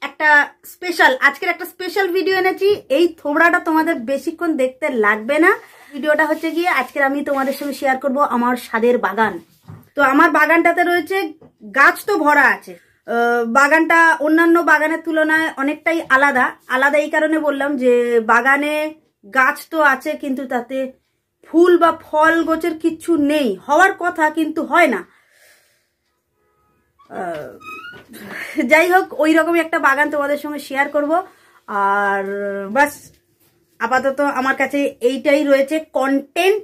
একটা স্পেশাল আজকের একটা স্পেশাল ভিডিও এনেছি। এই থোবড়াটা তোমাদের বেশিক্ষণ দেখতে লাগবে না। ভিডিওটা হচ্ছে গিয়ে আজকের আমি তোমাদের সঙ্গে শেয়ার করব আমার ছাদের বাগান। তো আমার বাগানটাতে রয়েছে গাছ তো ভরা আছে। বাগানটা অন্যান্য বাগানের তুলনায় অনেকটাই আলাদা। আলাদা এই কারণে বললাম যে বাগানে গাছ তো আছে কিন্তু তাতে ফুল বা ফল গোছের কিচ্ছু নেই, হওয়ার কথা কিন্তু হয় না। যাই হোক, ওই রকমই একটা বাগান তোমাদের সঙ্গে শেয়ার করব। আর বাস আপাতত আমার কাছে এইটাই রয়েছে কন্টেন্ট,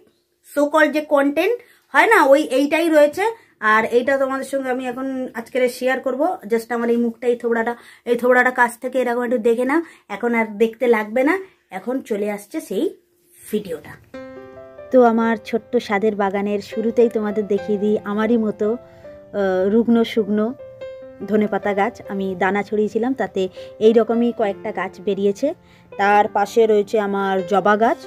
সোকল যে কন্টেন্ট হয় না, এইটাই রয়েছে। আর এইটা তোমাদের সঙ্গে আমি এখন আজকের শেয়ার করব। জাস্ট আমার এই মুখটা, এই থোবড়াটা কাছ থেকে এরকম একটু দেখে নাও। এখন আর দেখতে লাগবে না, এখন চলে আসছে সেই ভিডিওটা। তো আমার ছোট্ট ছাদের বাগানের শুরুতেই তোমাদের দেখিয়ে দিই আমারই মতো রুগ্ন শুকনো ধনেপাতা গাছ আমি দানা ছড়িয়েছিলাম, তাতে এই রকমই কয়েকটা গাছ বেরিয়েছে। তার পাশে রয়েছে আমার জবা গাছ,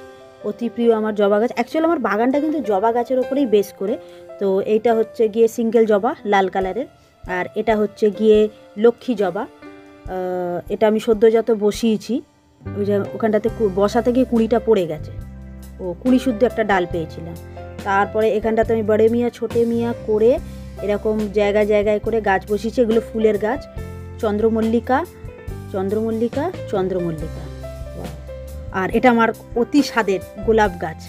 অতি প্রিয় আমার জবা গাছ। অ্যাকচুয়ালি আমার বাগানটা কিন্তু জবা গাছের ওপরেই বেস করে। তো এইটা হচ্ছে গিয়ে সিঙ্গেল জবা লাল কালারের, আর এটা হচ্ছে গিয়ে লক্ষ্মী জবা। এটা আমি সদ্যজাত বসিয়েছি, ওই যে ওখানটাতে বসাতে গিয়ে কুঁড়িটা পড়ে গেছে, ও কুঁড়ি শুদ্ধ একটা ডাল পেয়েছিলাম। তারপরে এখানটাতে আমি বড়ে মিয়া ছোটে মিয়া করে এরকম জায়গায় জায়গায় করে গাছ বসিয়েছি। এগুলো ফুলের গাছ, চন্দ্রমল্লিকা। আর এটা আমার অতি স্বাদের গোলাপ গাছ।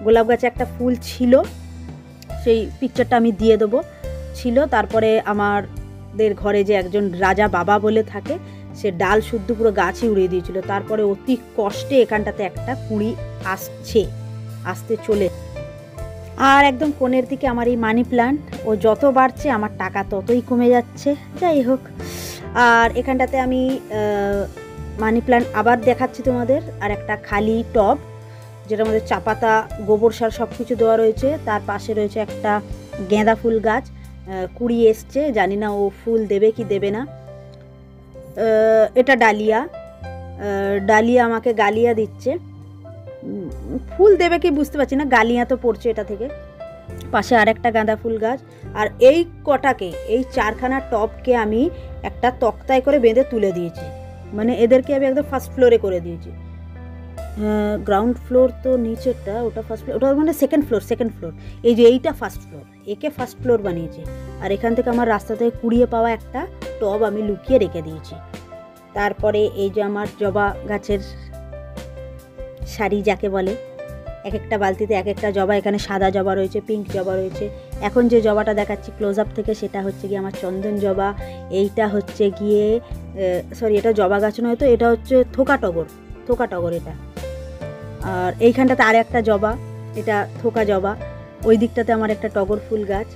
গোলাপ গাছে একটা ফুল ছিল, সেই পিকচারটা আমি দিয়ে দেবো, ছিল। তারপরে আমাদের ঘরে যে একজন রাজা বাবা বলে থাকে, সে ডাল শুদ্ধ পুরো গাছই উড়িয়ে দিয়েছিল। তারপরে অতি কষ্টে এখানটাতে একটা কুঁড়ি আসতে চলে। আর একদম কোণের দিকে আমার এই মানি প্লান্ট, ও যত বাড়ছে আমার টাকা ততই কমে যাচ্ছে। যাই হোক, আর এখানটাতে আমি মানি প্লান্ট আবার দেখাচ্ছি তোমাদের। আর একটা খালি টব, যেটার মধ্যে চা পাতা, গোবর সার সব কিছু দেওয়া রয়েছে। তার পাশে রয়েছে একটা গেঁদা ফুল গাছ, কুড়ি এসছে, জানি না ও ফুল দেবে কি দেবে না। এটা ডালিয়া আমাকে গালিয়া দিচ্ছে, ফুল দেবে কি বুঝতে পারছি না, গালিয়া তো পড়ছে এটা থেকে। পাশে আর একটা গাঁদা ফুল গাছ। আর এই কটাকে, এই চারখানা টবকে আমি একটা তক্তায় করে বেঁধে তুলে দিয়েছি। মানে এদেরকে আমি একদম ফার্স্ট ফ্লোরে করে দিয়েছি। গ্রাউন্ড ফ্লোর তো নিচেরটা, ওটা ফার্স্ট ফ্লোর, ওটা মানে সেকেন্ড ফ্লোর। এই যে এইটা ফার্স্ট ফ্লোর, একে ফার্স্ট ফ্লোর বানিয়েছি। আর এখান থেকে আমার রাস্তা থেকে কুড়িয়ে পাওয়া একটা টব আমি লুকিয়ে রেখে দিয়েছি। তারপরে এই যে আমার জবা গাছের শাড়ি যাকে বলে, এক একটা বালতিতে এক একটা জবা। এখানে সাদা জবা রয়েছে, পিঙ্ক জবা রয়েছে। এখন যে জবাটা দেখাচ্ছি ক্লোজ আপ থেকে, সেটা হচ্ছে গিয়ে আমার চন্দন জবা। এইটা হচ্ছে গিয়ে এটা জবা গাছ নয়, তো এটা হচ্ছে থোকা টগর এটা। আর এইখানটাতে আর একটা জবা, এটা থোকা জবা। ওই দিকটাতে আমার একটা টগর ফুল গাছ।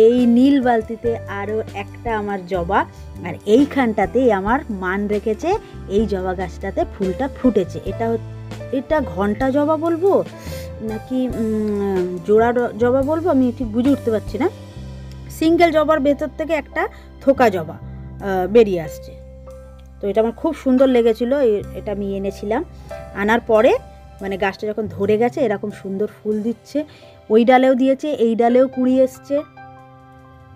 এই নীল বালতিতে আরও একটা আমার জবা। আর এইখানটাতে আমার মান রেখেছে এই জবা গাছটাতে ফুলটা ফুটেছে। এটা ঘন্টা জবা বলবো নাকি জোড়া জবা বলবো, আমি ঠিক বুঝে উঠতে পারছি না। সিঙ্গেল জবার ভেতর থেকে একটা থোকা জবা বেরিয়ে আসছে। তো এটা আমার খুব সুন্দর লেগেছিল, এটা আমি এনেছিলাম। আনার পরে মানে গাছটা যখন ধরে গেছে, এরকম সুন্দর ফুল দিচ্ছে। ওই ডালেও দিয়েছে, এই ডালেও কুড়ি এসছে।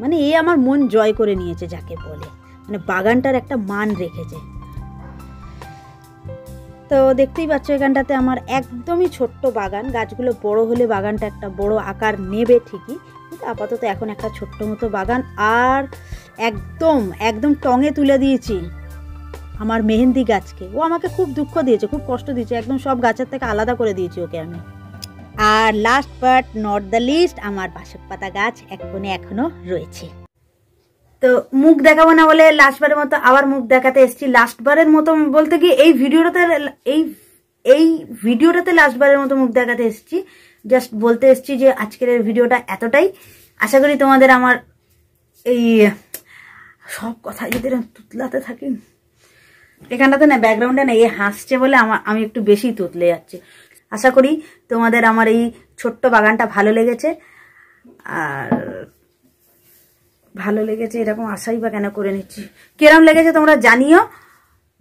মানে এ আমার মন জয় করে নিয়েছে যাকে বলে, মানে বাগানটার একটা মান রেখেছে। তো দেখতেই পাচ্ছ এখানটাতে আমার একদমই ছোট্ট বাগান। গাছগুলো বড় হলে বাগানটা একটা বড় আকার নেবে ঠিকই, কিন্তু আপাতত এখন একটা ছোট্ট মতো বাগান। আর একদম টঙে তুলে দিয়েছি আমার মেহেন্দি গাছকে। ও আমাকে খুব দুঃখ দিয়েছে, খুব কষ্ট দিয়েছে, একদম সব গাছের থেকে আলাদা করে দিয়েছি ওকে আমি। আর লাস্ট বাট নট দ্য লিস্ট, আমার বাসক পাতা গাছ এক কোণে এখনো রয়েছে। তো মুখ দেখাবো না বলে লাস্টবারের মতো আবার মুখ দেখাতে এসেছি। লাস্টবারের মতো বলতে গিয়ে এই ভিডিওটাতে লাস্টবারের মতো মুখ দেখাতে এসেছি। জাস্ট বলতে এসেছি যে আজকের ভিডিওটা এতটাই। আশা করি তোমাদের আমার এই সব কথা যদি তুতলাতে থাকি, এখানটাতে না ব্যাকগ্রাউন্ডে না এ হাসছে বলে আমি একটু বেশি তুতলে যাচ্ছি। আশা করি তোমাদের আমার এই ছোট্ট বাগানটা ভালো লেগেছে। আর ভালো লেগেছে এরকম আশাই বা কেন করে নিচ্ছি, কিরম লেগেছে তোমরা জানিও।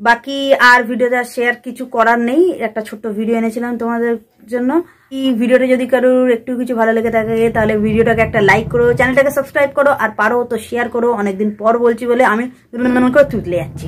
বাকি আর ভিডিওটা শেয়ার কিছু করার নেই, একটা ছোট্ট ভিডিও এনেছিলাম তোমাদের জন্য। এই ভিডিওটা যদি কারোর একটু কিছু ভালো লেগে থাকে তাহলে ভিডিওটাকে একটা লাইক করো, চ্যানেলটাকে সাবস্ক্রাইব করো, আর পারো তো শেয়ার করো। অনেকদিন পর বলছি বলে আমি তুতলে যাচ্ছি।